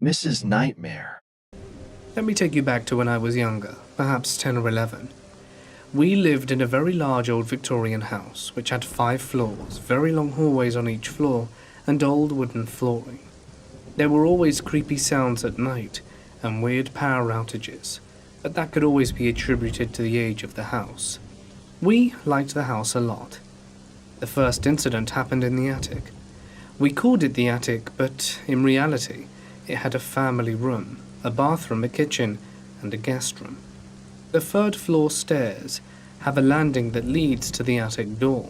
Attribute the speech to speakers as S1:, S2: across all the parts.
S1: Mrs. Nightmare.
S2: Let me take you back to when I was younger, perhaps 10 or 11. We lived in a very large old Victorian house, which had 5 floors, very long hallways on each floor, and old wooden flooring. There were always creepy sounds at night, and weird power outages, but that could always be attributed to the age of the house. We liked the house a lot. The first incident happened in the attic. We called it the attic, but in reality, it had a family room, a bathroom, a kitchen, and a guest room. The 3rd floor stairs have a landing that leads to the attic door,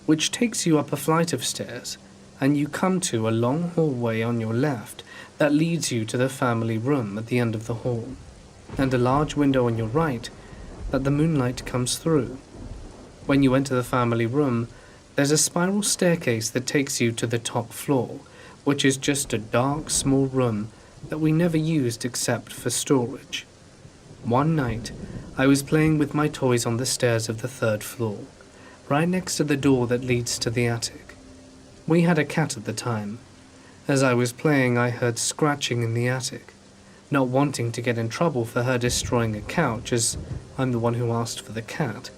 S2: which takes you up a flight of stairs, and you come to a long hallway on your left that leads you to the family room at the end of the hall, and a large window on your right that the moonlight comes through. When you enter the family room, there's a spiral staircase that takes you to the top floor, which is just a dark, small room that we never used except for storage. One night, I was playing with my toys on the stairs of the 3rd floor, right next to the door that leads to the attic. We had a cat at the time. As I was playing, I heard scratching in the attic. Not wanting to get in trouble for her destroying a couch, as I'm the one who asked for the cat,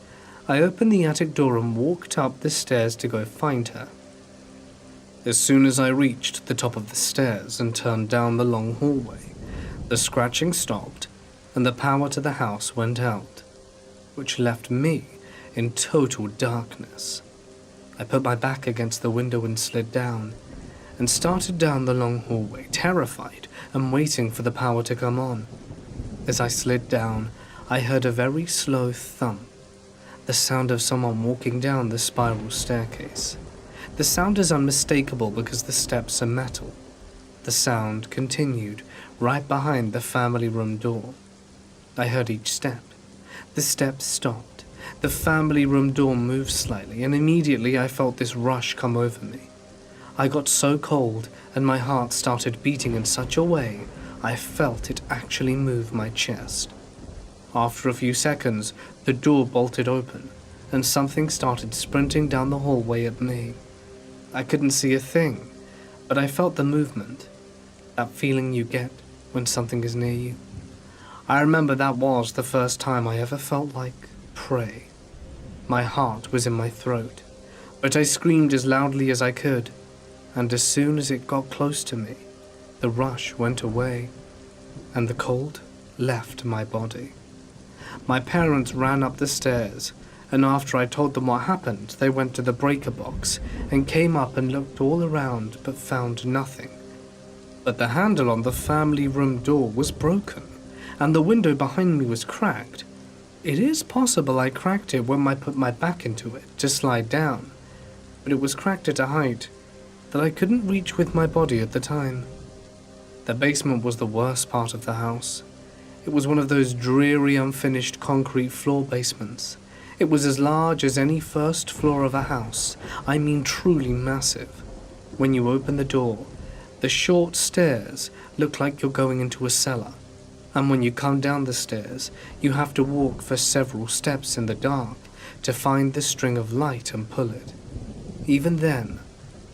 S2: I opened the attic door and walked up the stairs to go find her. As soon as I reached the top of the stairs and turned down the long hallway, the scratching stopped and the power to the house went out, which left me in total darkness. I put my back against the window and slid down, and started down the long hallway, terrified and waiting for the power to come on. As I slid down, I heard a very slow thump, the sound of someone walking down the spiral staircase. The sound is unmistakable because the steps are metal. The sound continued right behind the family room door. I heard each step. The steps stopped. The family room door moved slightly, and immediately I felt this rush come over me. I got so cold, and my heart started beating in such a way I felt it actually move my chest. After a few seconds, the door bolted open, and something started sprinting down the hallway at me. I couldn't see a thing, but I felt the movement, that feeling you get when something is near you. I remember that was the first time I ever felt like prey. My heart was in my throat, but I screamed as loudly as I could, and as soon as it got close to me, the rush went away, and the cold left my body. My parents ran up the stairs, and after I told them what happened, they went to the breaker box and came up and looked all around but found nothing. But the handle on the family room door was broken, and the window behind me was cracked. It is possible I cracked it when I put my back into it to slide down, but it was cracked at a height that I couldn't reach with my body at the time. The basement was the worst part of the house. It was one of those dreary, unfinished concrete floor basements. It was as large as any first floor of a house. I mean truly massive. When you open the door, the short stairs look like you're going into a cellar. And when you come down the stairs, you have to walk for several steps in the dark to find the string of light and pull it. Even then,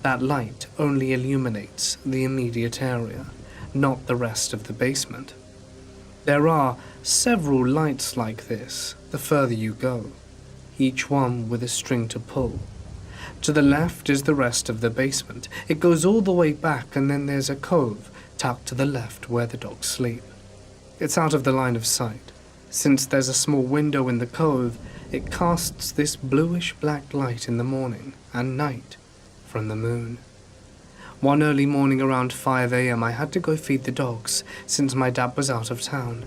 S2: that light only illuminates the immediate area, not the rest of the basement. There are several lights like this the further you go, each one with a string to pull. To the left is the rest of the basement. It goes all the way back, and then there's a cove tucked to the left where the dogs sleep. It's out of the line of sight. Since there's a small window in the cove, it casts this bluish-black light in the morning and night from the moon. One early morning around 5 a.m. I had to go feed the dogs since my dad was out of town.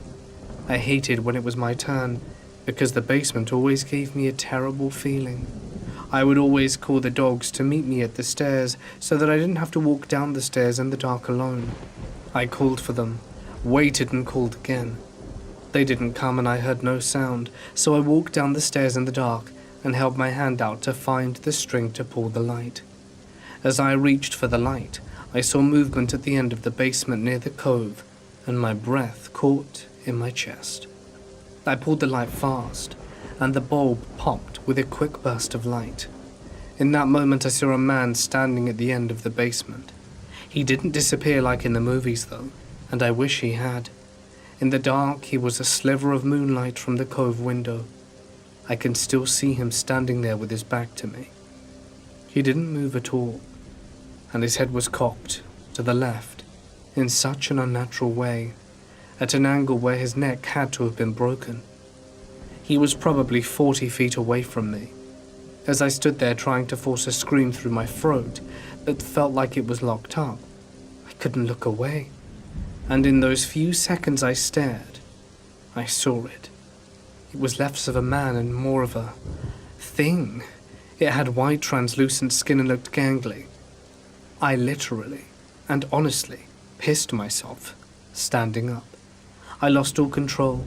S2: I hated when it was my turn because the basement always gave me a terrible feeling. I would always call the dogs to meet me at the stairs so that I didn't have to walk down the stairs in the dark alone. I called for them, waited and called again. They didn't come and I heard no sound, so I walked down the stairs in the dark and held my hand out to find the string to pull the light. As I reached for the light, I saw movement at the end of the basement near the cove, and my breath caught in my chest. I pulled the light fast, and the bulb popped with a quick burst of light. In that moment I saw a man standing at the end of the basement. He didn't disappear like in the movies though, and I wish he had. In the dark, he was a sliver of moonlight from the cove window. I can still see him standing there with his back to me. He didn't move at all, and his head was cocked to the left in such an unnatural way, at an angle where his neck had to have been broken. He was probably 40 feet away from me, as I stood there trying to force a scream through my throat, but felt like it was locked up. I couldn't look away, and in those few seconds I stared, I saw it. It was less of a man and more of a thing. It had white translucent skin and looked gangly. I literally, and honestly, pissed myself, standing up. I lost all control.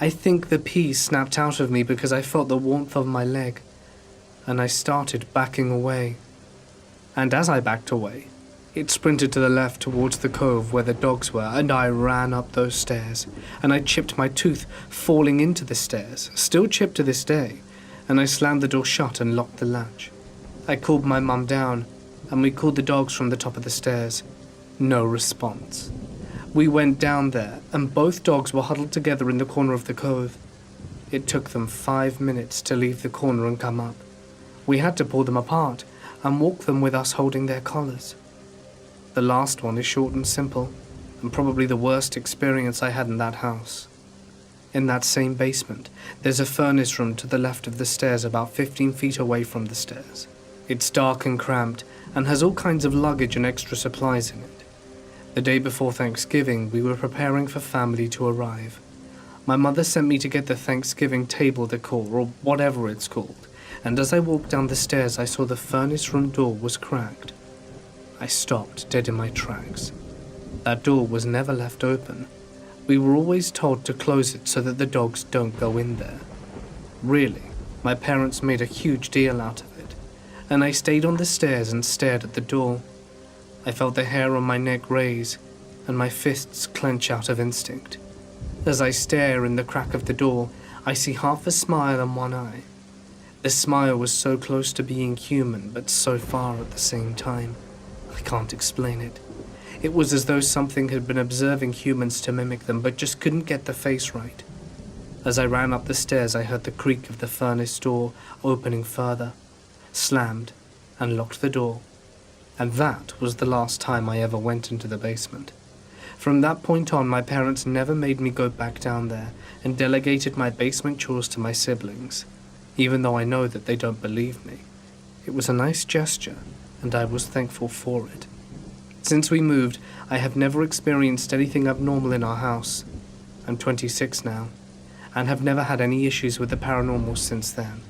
S2: I think the pee snapped out of me because I felt the warmth of my leg, and I started backing away. And as I backed away, it sprinted to the left towards the cove where the dogs were, and I ran up those stairs, and I chipped my tooth falling into the stairs, still chipped to this day, and I slammed the door shut and locked the latch. I called my mum down, and we called the dogs from the top of the stairs. No response. We went down there, and both dogs were huddled together in the corner of the cove. It took them 5 minutes to leave the corner and come up. We had to pull them apart and walk them with us holding their collars. The last one is short and simple, and probably the worst experience I had in that house. In that same basement, there's a furnace room to the left of the stairs about 15 feet away from the stairs. It's dark and cramped, and has all kinds of luggage and extra supplies in it. The day before Thanksgiving, we were preparing for family to arrive. My mother sent me to get the Thanksgiving table decor, or whatever it's called, and as I walked down the stairs, I saw the furnace room door was cracked. I stopped dead in my tracks. That door was never left open. We were always told to close it so that the dogs don't go in there. Really, my parents made a huge deal out of it, and I stayed on the stairs and stared at the door. I felt the hair on my neck raise, and my fists clench out of instinct. As I stare in the crack of the door, I see half a smile in one eye. The smile was so close to being human, but so far at the same time. I can't explain it. It was as though something had been observing humans to mimic them, but just couldn't get the face right. As I ran up the stairs, I heard the creak of the furnace door opening further, slammed, and locked the door. And that was the last time I ever went into the basement. From that point on, my parents never made me go back down there and delegated my basement chores to my siblings, even though I know that they don't believe me. It was a nice gesture, and I was thankful for it. Since we moved, I have never experienced anything abnormal in our house. I'm 26 now, and have never had any issues with the paranormal since then.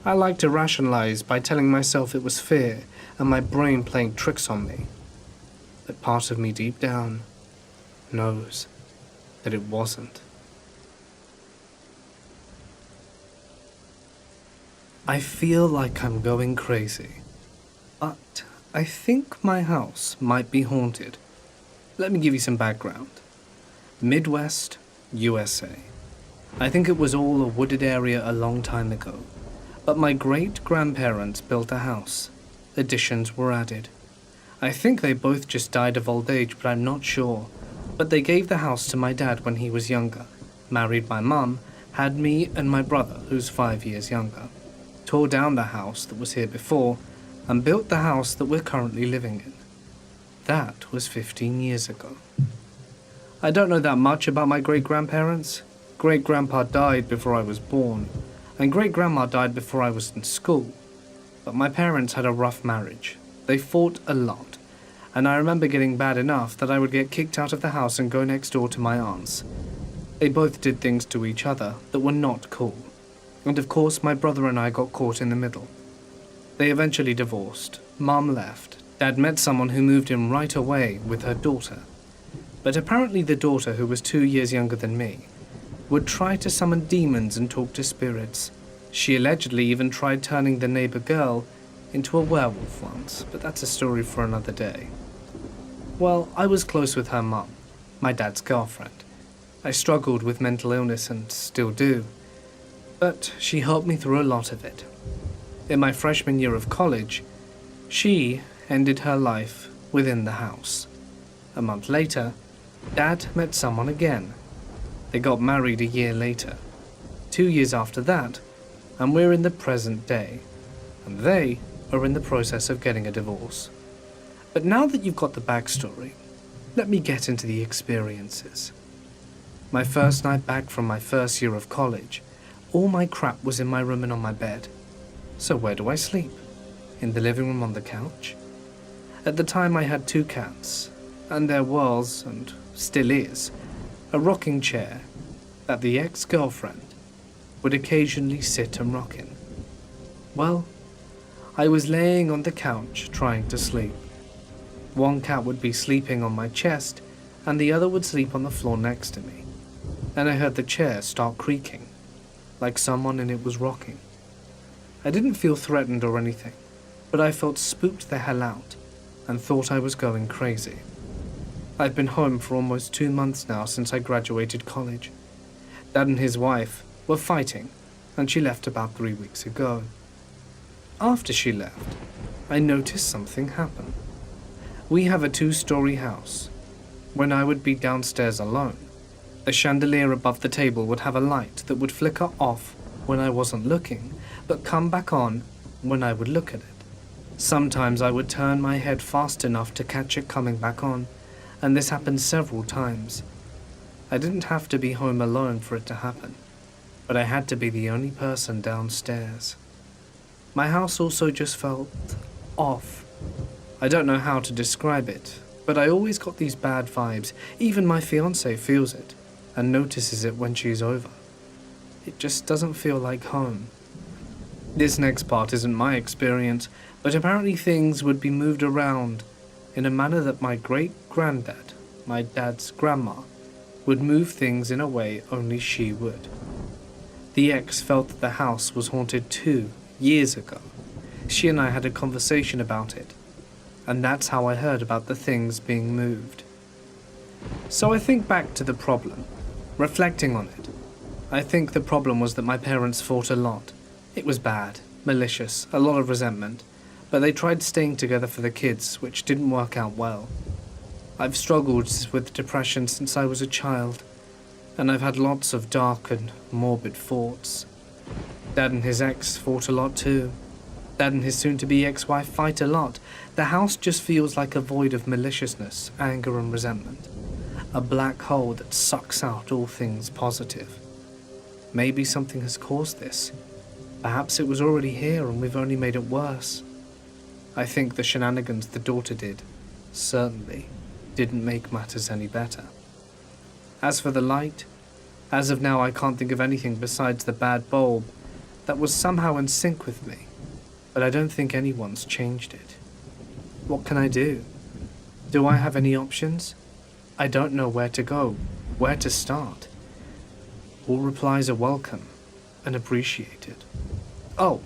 S2: I like to rationalize by telling myself it was fear and my brain playing tricks on me. But part of me deep down knows that it wasn't. I feel like I'm going crazy, but I think my house might be haunted. Let me give you some background. Midwest, USA. I think it was all a wooded area a long time ago, but my great-grandparents built a house. Additions were added. I think they both just died of old age, but I'm not sure. But they gave the house to my dad when he was younger, married my mum, had me and my brother, who's 5 years younger, tore down the house that was here before, and built the house that we're currently living in. That was 15 years ago. I don't know that much about my great-grandparents. Great-grandpa died before I was born, and great-grandma died before I was in school. But my parents had a rough marriage. They fought a lot, and I remember getting bad enough that I would get kicked out of the house and go next door to my aunts. They both did things to each other that were not cool, and of course my brother and I got caught in the middle. They eventually divorced. Mom left. Dad met someone who moved in right away with her daughter. But apparently the daughter, who was 2 years younger than me, would try to summon demons and talk to spirits. She allegedly even tried turning the neighbor girl into a werewolf once, but that's a story for another day. Well, I was close with her mum, my dad's girlfriend. I struggled with mental illness and still do, but she helped me through a lot of it. In my freshman year of college, she ended her life within the house. A month later, Dad met someone again. They got married a year later, 2 years after that, and we're in the present day, and they are in the process of getting a divorce. But now that you've got the backstory, let me get into the experiences. My first night back from my first year of college, all my crap was in my room and on my bed. So where do I sleep? In the living room on the couch? At the time I had 2 cats, and there was, and still is, a rocking chair that the ex-girlfriend would occasionally sit and rock in. Well, I was laying on the couch trying to sleep. One cat would be sleeping on my chest, and the other would sleep on the floor next to me. And I heard the chair start creaking, like someone in it was rocking. I didn't feel threatened or anything, but I felt spooked the hell out, and thought I was going crazy. I've been home for almost 2 months now since I graduated college. Dad and his wife were fighting, and she left about 3 weeks ago. After she left, I noticed something happen. We have a 2-story house. When I would be downstairs alone, the chandelier above the table would have a light that would flicker off when I wasn't looking, but come back on when I would look at it. Sometimes I would turn my head fast enough to catch it coming back on, and this happened several times. I didn't have to be home alone for it to happen, but I had to be the only person downstairs. My house also just felt off. I don't know how to describe it, but I always got these bad vibes. Even my fiancée feels it, and notices it when she's over. It just doesn't feel like home. This next part isn't my experience, but apparently things would be moved around in a manner that my great-granddad, my dad's grandma, would move things in a way only she would. The ex felt that the house was haunted 2 years ago. She and I had a conversation about it, and that's how I heard about the things being moved. So I think back to the problem, reflecting on it. I think the problem was that my parents fought a lot. It was bad, malicious, a lot of resentment, but they tried staying together for the kids, which didn't work out well. I've struggled with depression since I was a child, and I've had lots of dark and morbid thoughts. Dad and his ex fought a lot too. Dad and his soon-to-be ex-wife fight a lot. The house just feels like a void of maliciousness, anger and resentment. A black hole that sucks out all things positive. Maybe something has caused this. Perhaps it was already here and we've only made it worse. I think the shenanigans the daughter did, certainly, didn't make matters any better. As for the light, as of now I can't think of anything besides the bad bulb that was somehow in sync with me, but I don't think anyone's changed it. What can I do? Do I have any options? I don't know where to go, where to start. All replies are welcome and appreciated. Oh,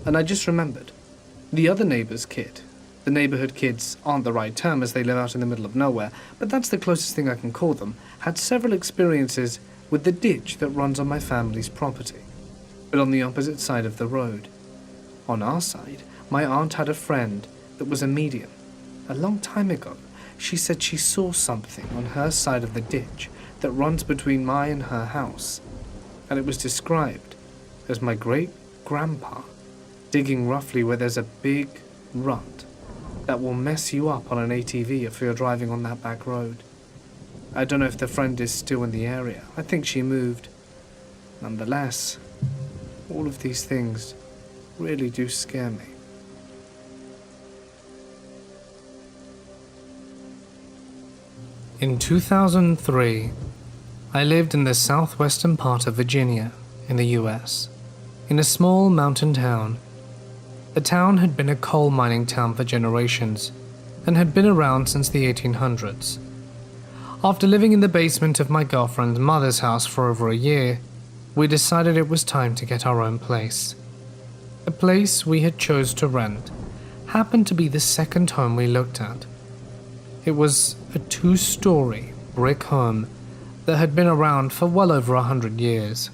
S2: and I just remembered. The other neighbor's kid. The neighborhood kids aren't the right term as they live out in the middle of nowhere, but that's the closest thing I can call them, had several experiences with the ditch that runs on my family's property, but on the opposite side of the road. On our side, my aunt had a friend that was a medium. A long time ago, she said she saw something on her side of the ditch that runs between my and her house, and it was described as my great-grandpa digging roughly where there's a big rut that will mess you up on an ATV if you're driving on that back road. I don't know if the friend is still in the area. I think she moved. Nonetheless, all of these things really do scare me. In 2003, I lived in the southwestern part of Virginia, in the US, in a small mountain town. The town had been a coal mining town for generations, and had been around since the 1800s. After living in the basement of my girlfriend's mother's house for over a year, we decided it was time to get our own place. The place we had chose to rent happened to be the second home we looked at. It was a 2-story brick home that had been around for well over 100 years.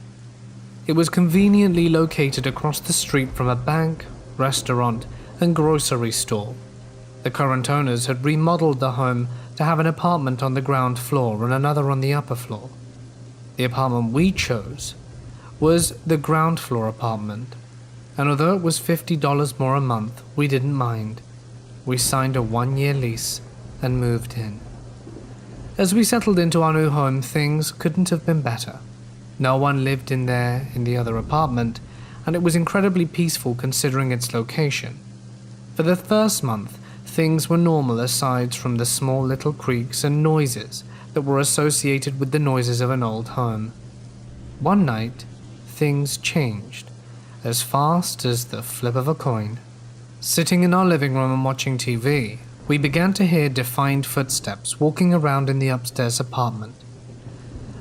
S2: It was conveniently located across the street from a bank, restaurant, and grocery store. The current owners had remodeled the home to have an apartment on the ground floor and another on the upper floor. The apartment we chose was the ground floor apartment, and although it was $50 more a month, we didn't mind. We signed a 1-year lease and moved in. As we settled into our new home, things couldn't have been better. No one lived in there in the other apartment, and it was incredibly peaceful considering its location. For the first month, things were normal aside from the small little creaks and noises that were associated with the noises of an old home. One night, things changed, as fast as the flip of a coin. Sitting in our living room and watching TV, we began to hear defined footsteps walking around in the upstairs apartment.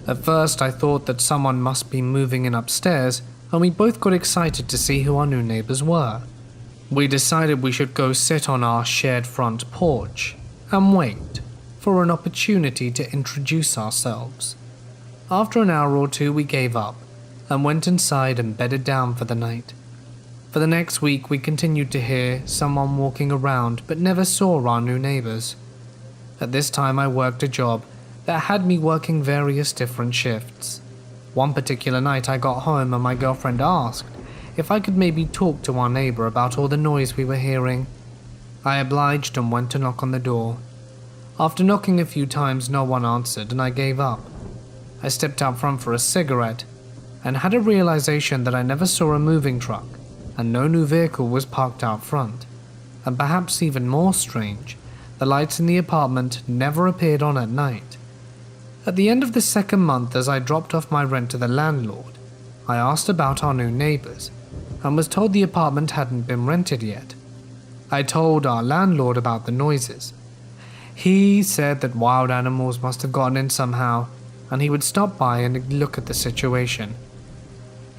S2: At first, I thought that someone must be moving in upstairs, and we both got excited to see who our new neighbors were. We decided we should go sit on our shared front porch and wait for an opportunity to introduce ourselves. After an hour or two, we gave up and went inside and bedded down for the night. For the next week, we continued to hear someone walking around but never saw our new neighbors. At this time, I worked a job that had me working various different shifts. One particular night, I got home and my girlfriend asked if I could maybe talk to our neighbor about all the noise we were hearing. I obliged and went to knock on the door. After knocking a few times, no one answered and I gave up. I stepped out front for a cigarette and had a realization that I never saw a moving truck and no new vehicle was parked out front. And perhaps even more strange, the lights in the apartment never appeared on at night. At the end of the second month, as I dropped off my rent to the landlord, I asked about our new neighbors and was told the apartment hadn't been rented yet. I told our landlord about the noises. He said that wild animals must have gotten in somehow and he would stop by and look at the situation.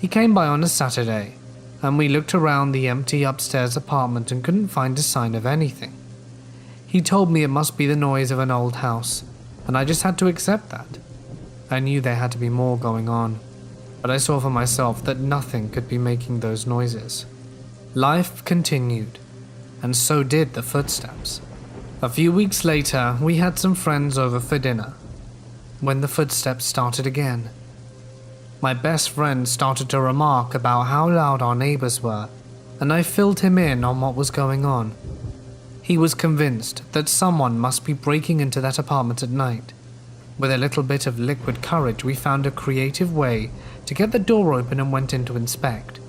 S2: He came by on a Saturday and we looked around the empty upstairs apartment and couldn't find a sign of anything. He told me it must be the noise of an old house, and I just had to accept that. I knew there had to be more going on, but I saw for myself that nothing could be making those noises. Life continued, and so did the footsteps. A few weeks later, we had some friends over for dinner, when the footsteps started again. My best friend started to remark about how loud our neighbors were, and I filled him in on what was going on. He was convinced that someone must be breaking into that apartment at night. With a little bit of liquid courage, we found a creative way to get the door open and went in to inspect.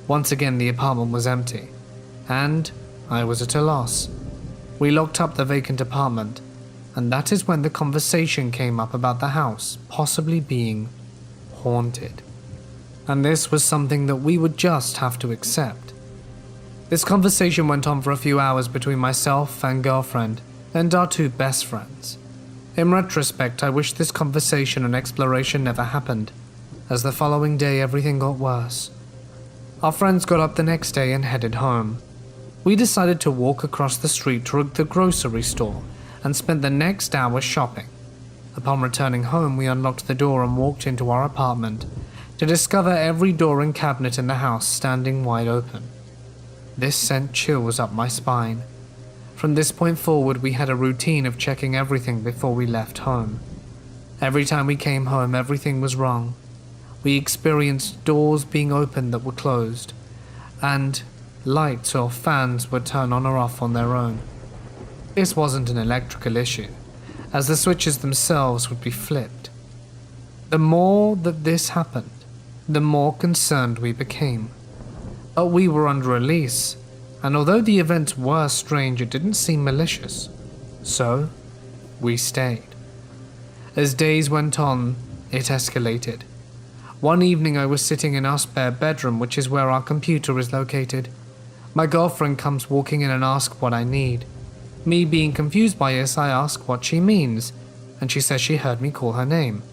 S2: Once again, the apartment was empty, and I was at a loss. We locked up the vacant apartment, and that is when the conversation came up about the house possibly being haunted. And this was something that we would just have to accept. This conversation went on for a few hours between myself and girlfriend and our two best friends. In retrospect, I wish this conversation and exploration never happened, as the following day everything got worse. Our friends got up the next day and headed home. We decided to walk across the street to the grocery store and spent the next hour shopping. Upon returning home, we unlocked the door and walked into our apartment to discover every door and cabinet in the house standing wide open. This sent chills up my spine. From this point forward, we had a routine of checking everything before we left home. Every time we came home, everything was wrong. We experienced doors being opened that were closed, and lights or fans would turn on or off on their own. This wasn't an electrical issue, as the switches themselves would be flipped. The more that this happened, the more concerned we became. But we were under a lease, and although the events were strange, it didn't seem malicious. So, we stayed. As days went on, it escalated. One evening I was sitting in our spare bedroom, which is where our computer is located. My girlfriend comes walking in and asks what I need. Me being confused by this, I ask what she means, and she says she heard me call her name.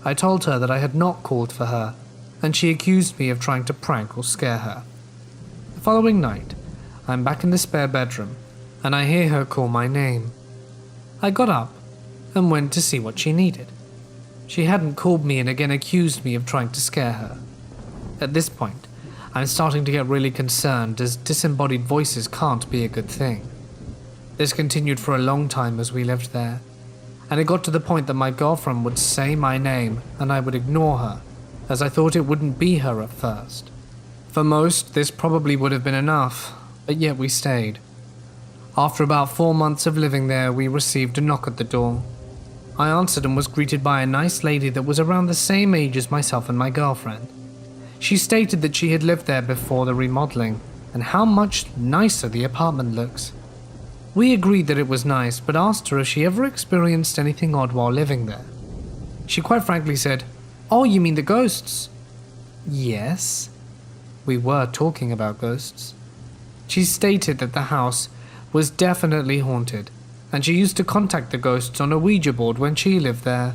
S2: I told her that I had not called for her, and she accused me of trying to prank or scare her. The following night, I'm back in the spare bedroom, and I hear her call my name. I got up and went to see what she needed. She hadn't called me and again accused me of trying to scare her. At this point, I'm starting to get really concerned, as disembodied voices can't be a good thing. This continued for a long time as we lived there, and it got to the point that my girlfriend would say my name and I would ignore her, as I thought it wouldn't be her at first. For most, this probably would have been enough, but yet we stayed. After about 4 months of living there, we received a knock at the door. I answered and was greeted by a nice lady that was around the same age as myself and my girlfriend. She stated that she had lived there before the remodeling, and how much nicer the apartment looks. We agreed that it was nice, but asked her if she ever experienced anything odd while living there. She quite frankly said, "Oh, you mean the ghosts?" Yes, we were talking about ghosts. She stated that the house was definitely haunted, and she used to contact the ghosts on a Ouija board when she lived there.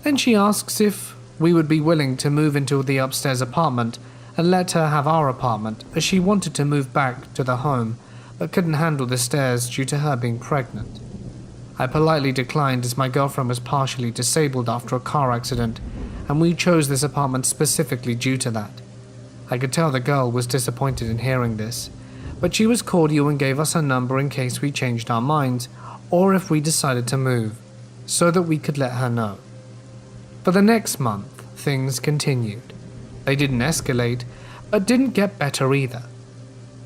S2: Then she asks if we would be willing to move into the upstairs apartment and let her have our apartment, as she wanted to move back to the home but couldn't handle the stairs due to her being pregnant. I politely declined as my girlfriend was partially disabled after a car accident, and we chose this apartment specifically due to that. I could tell the girl was disappointed in hearing this, but she was cordial and gave us her number in case we changed our minds or if we decided to move, so that we could let her know. For the next month, things continued. They didn't escalate, but didn't get better either.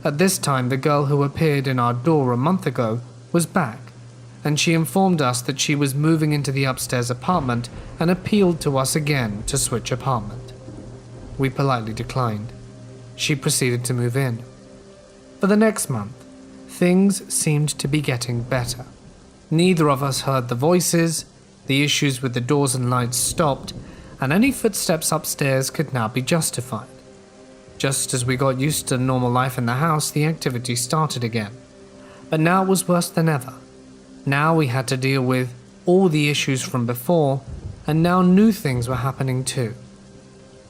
S2: At this time, the girl who appeared in our door a month ago was back, and she informed us that she was moving into the upstairs apartment and appealed to us again to switch apartment. We politely declined. She proceeded to move in. For the next month, things seemed to be getting better. Neither of us heard the voices, the issues with the doors and lights stopped, and any footsteps upstairs could now be justified. Just as we got used to normal life in the house, the activity started again. But now it was worse than ever. Now we had to deal with all the issues from before, and now new things were happening too.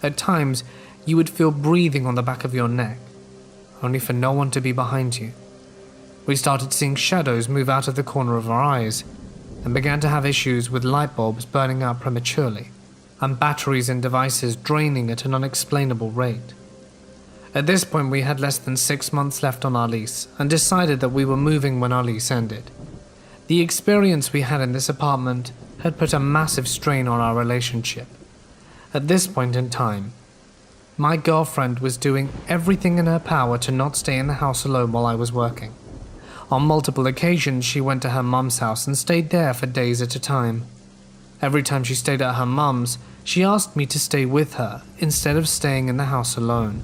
S2: At times, you would feel breathing on the back of your neck, only for no one to be behind you. We started seeing shadows move out of the corner of our eyes, and began to have issues with light bulbs burning out prematurely, and batteries in devices draining at an unexplainable rate. At this point, we had less than 6 months left on our lease, and decided that we were moving when our lease ended. The experience we had in this apartment had put a massive strain on our relationship. At this point in time, my girlfriend was doing everything in her power to not stay in the house alone while I was working. On multiple occasions, she went to her mum's house and stayed there for days at a time. Every time she stayed at her mum's, she asked me to stay with her instead of staying in the house alone,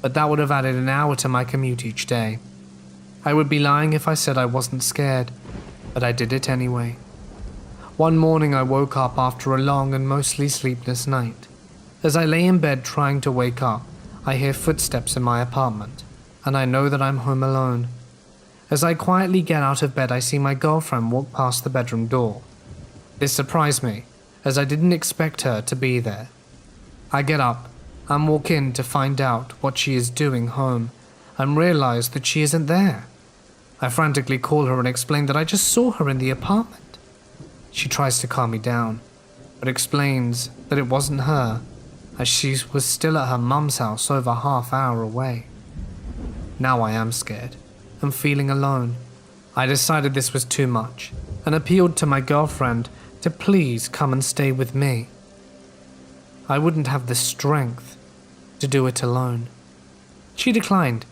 S2: but that would have added an hour to my commute each day. I would be lying if I said I wasn't scared, but I did it anyway. One morning I woke up after a long and mostly sleepless night. As I lay in bed trying to wake up, I hear footsteps in my apartment, and I know that I'm home alone. As I quietly get out of bed, I see my girlfriend walk past the bedroom door. This surprised me, as I didn't expect her to be there. I get up and walk in to find out what she is doing home, and realize that she isn't there. I frantically call her and explain that I just saw her in the apartment. She tries to calm me down, but explains that it wasn't her, as she was still at her mum's house over half-hour away. Now I am scared and feeling alone. I decided this was too much and appealed to my girlfriend to please come and stay with me. I wouldn't have the strength to do it alone. She declined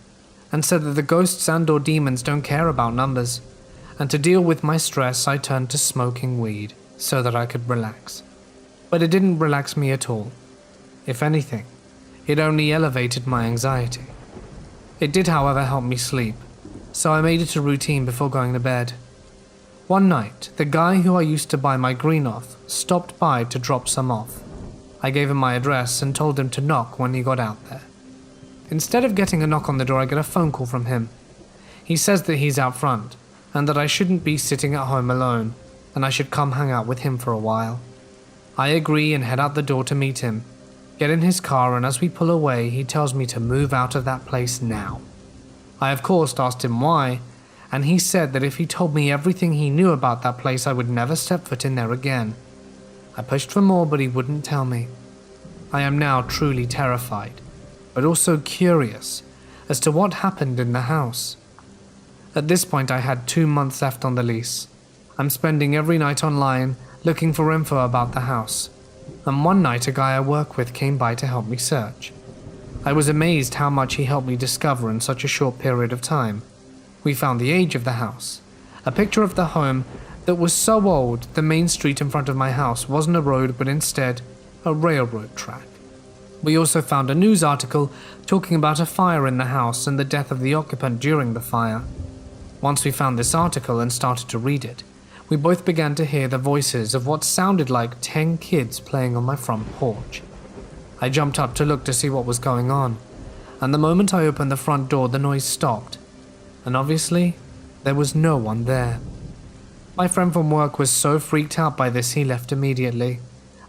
S2: and said that the ghosts and/or demons don't care about numbers, and to deal with my stress I turned to smoking weed so that I could relax. But it didn't relax me at all. If anything, it only elevated my anxiety. It did, however, help me sleep, so I made it a routine before going to bed. One night, the guy who I used to buy my green off stopped by to drop some off. I gave him my address and told him to knock when he got out there. Instead of getting a knock on the door, I get a phone call from him. He says that he's out front, and that I shouldn't be sitting at home alone, and I should come hang out with him for a while. I agree and head out the door to meet him, get in his car, and as we pull away, he tells me to move out of that place now. I of course asked him why, and he said that if he told me everything he knew about that place, I would never step foot in there again. I pushed for more, but he wouldn't tell me. I am now truly terrified, but also curious as to what happened in the house. At this point, I had 2 months left on the lease. I'm spending every night online looking for info about the house. And one night, a guy I work with came by to help me search. I was amazed how much he helped me discover in such a short period of time. We found the age of the house, a picture of the home that was so old the main street in front of my house wasn't a road but instead a railroad track. We also found a news article talking about a fire in the house and the death of the occupant during the fire. Once we found this article and started to read it, we both began to hear the voices of what sounded like 10 kids playing on my front porch. I jumped up to look to see what was going on, and the moment I opened the front door, the noise stopped, and obviously, there was no one there. My friend from work was so freaked out by this he left immediately,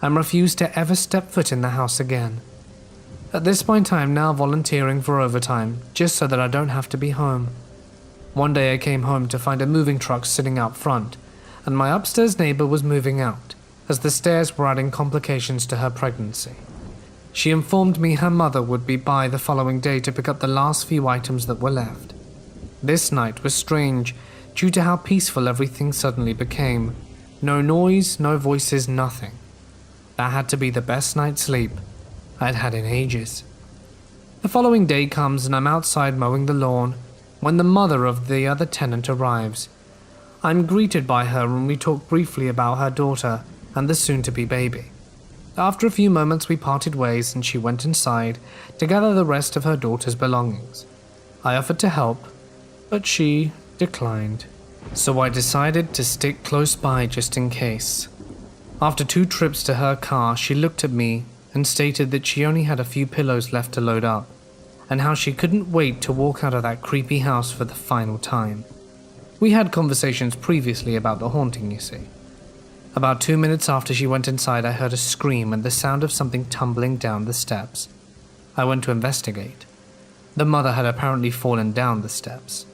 S2: and refused to ever step foot in the house again. At this point, I am now volunteering for overtime, just so that I don't have to be home. One day I came home to find a moving truck sitting out front, and my upstairs neighbor was moving out, as the stairs were adding complications to her pregnancy. She informed me her mother would be by the following day to pick up the last few items that were left. This night was strange due to how peaceful everything suddenly became. No noise, no voices, nothing. That had to be the best night's sleep I'd had in ages. The following day comes and I'm outside mowing the lawn when the mother of the other tenant arrives. I'm greeted by her and we talk briefly about her daughter and the soon-to-be baby. After a few moments we parted ways and she went inside to gather the rest of her daughter's belongings. I offered to help, but she declined. So I decided to stick close by just in case. After 2 trips to her car, she looked at me and stated that she only had a few pillows left to load up, and how she couldn't wait to walk out of that creepy house for the final time. We had conversations previously about the haunting, you see. About 2 minutes after she went inside, I heard a scream and the sound of something tumbling down the steps. I went to investigate. The mother had apparently fallen down the steps.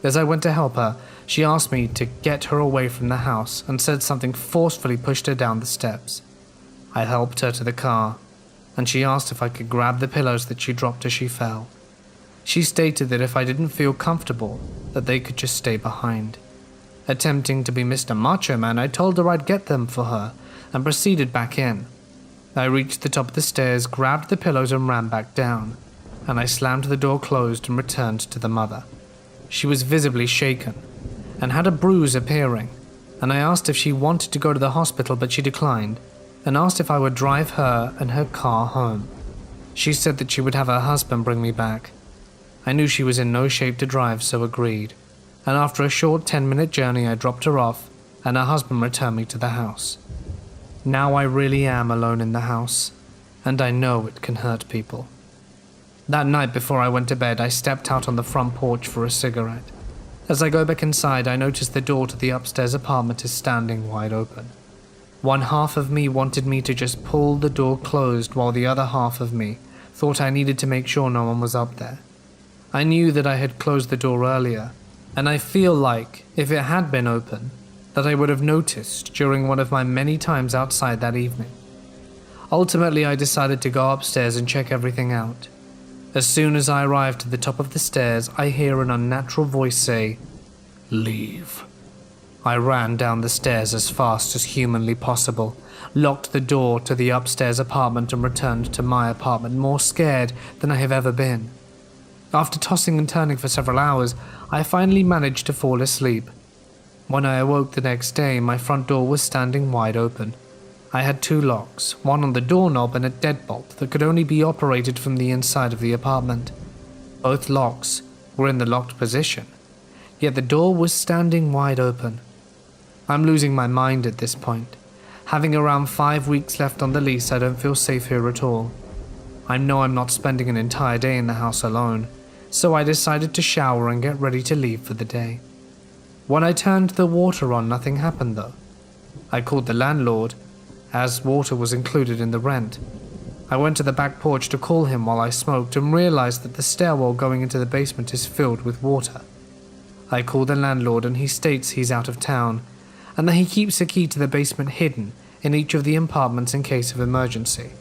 S2: As I went to help her, she asked me to get her away from the house and said something forcefully pushed her down the steps. I helped her to the car, and she asked if I could grab the pillows that she dropped as she fell. She stated that if I didn't feel comfortable, that they could just stay behind. Attempting to be Mr. Macho Man, I told her I'd get them for her and proceeded back in. I reached the top of the stairs, grabbed the pillows and ran back down, and I slammed the door closed and returned to the mother. She was visibly shaken and had a bruise appearing, and I asked if she wanted to go to the hospital, but she declined and asked if I would drive her and her car home. She said that she would have her husband bring me back. I knew she was in no shape to drive, so agreed. And after a short 10-minute journey I dropped her off and her husband returned me to the house. Now I really am alone in the house, and I know it can hurt people. That night before I went to bed, I stepped out on the front porch for a cigarette. As I go back inside, I notice the door to the upstairs apartment is standing wide open. One half of me wanted me to just pull the door closed, while the other half of me thought I needed to make sure no one was up there. I knew that I had closed the door earlier, and I feel like, if it had been open, that I would have noticed during one of my many times outside that evening. Ultimately, I decided to go upstairs and check everything out. As soon as I arrived to the top of the stairs, I hear an unnatural voice say, "Leave." I ran down the stairs as fast as humanly possible, locked the door to the upstairs apartment and returned to my apartment more scared than I have ever been. After tossing and turning for several hours, I finally managed to fall asleep. When I awoke the next day, my front door was standing wide open. I had 2 locks, one on the doorknob and a deadbolt that could only be operated from the inside of the apartment. Both locks were in the locked position, yet the door was standing wide open. I'm losing my mind at this point. Having around 5 weeks left on the lease, I don't feel safe here at all. I know I'm not spending an entire day in the house alone, so I decided to shower and get ready to leave for the day. When I turned the water on, nothing happened though. I called the landlord, as water was included in the rent. I went to the back porch to call him while I smoked and realized that the stairwell going into the basement is filled with water. I called the landlord and he states he's out of town and that he keeps a key to the basement hidden in each of the apartments in case of emergency.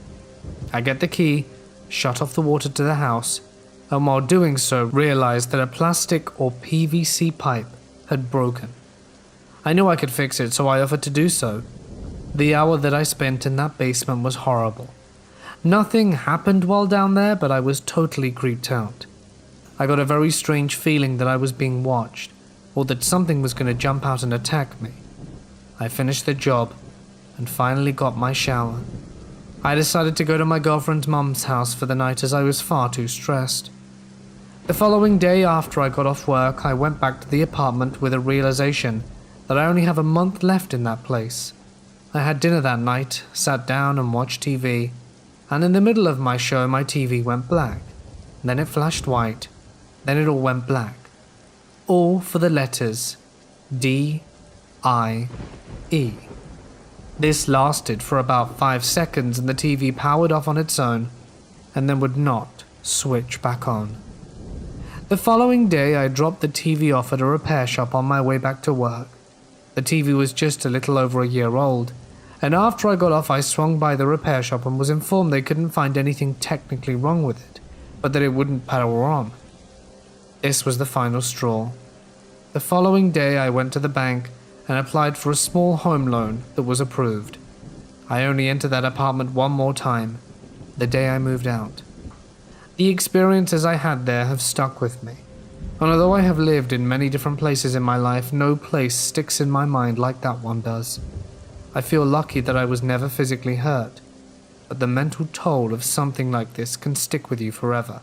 S2: I get the key, shut off the water to the house, and while doing so realized that a plastic or PVC pipe had broken. I knew I could fix it, so I offered to do so. The hour that I spent in that basement was horrible. Nothing happened while down there, but I was totally creeped out. I got a very strange feeling that I was being watched, or that something was going to jump out and attack me. I finished the job and finally got my shower. I decided to go to my girlfriend's mum's house for the night as I was far too stressed. The following day after I got off work, I went back to the apartment with a realization that I only have a month left in that place. I had dinner that night, sat down and watched TV, and in the middle of my show my TV went black. Then it flashed white, then it all went black. All for the letters D-I-E. This lasted for about 5 seconds and the TV powered off on its own, and then would not switch back on. The following day I dropped the TV off at a repair shop on my way back to work. The TV was just a little over a year old, and after I got off I swung by the repair shop and was informed they couldn't find anything technically wrong with it, but that it wouldn't power on. This was the final straw. The following day I went to the bank and applied for a small home loan that was approved. I only entered that apartment one more time, the day I moved out. The experiences I had there have stuck with me, and although I have lived in many different places in my life, no place sticks in my mind like that one does. I feel lucky that I was never physically hurt, but the mental toll of something like this can stick with you forever.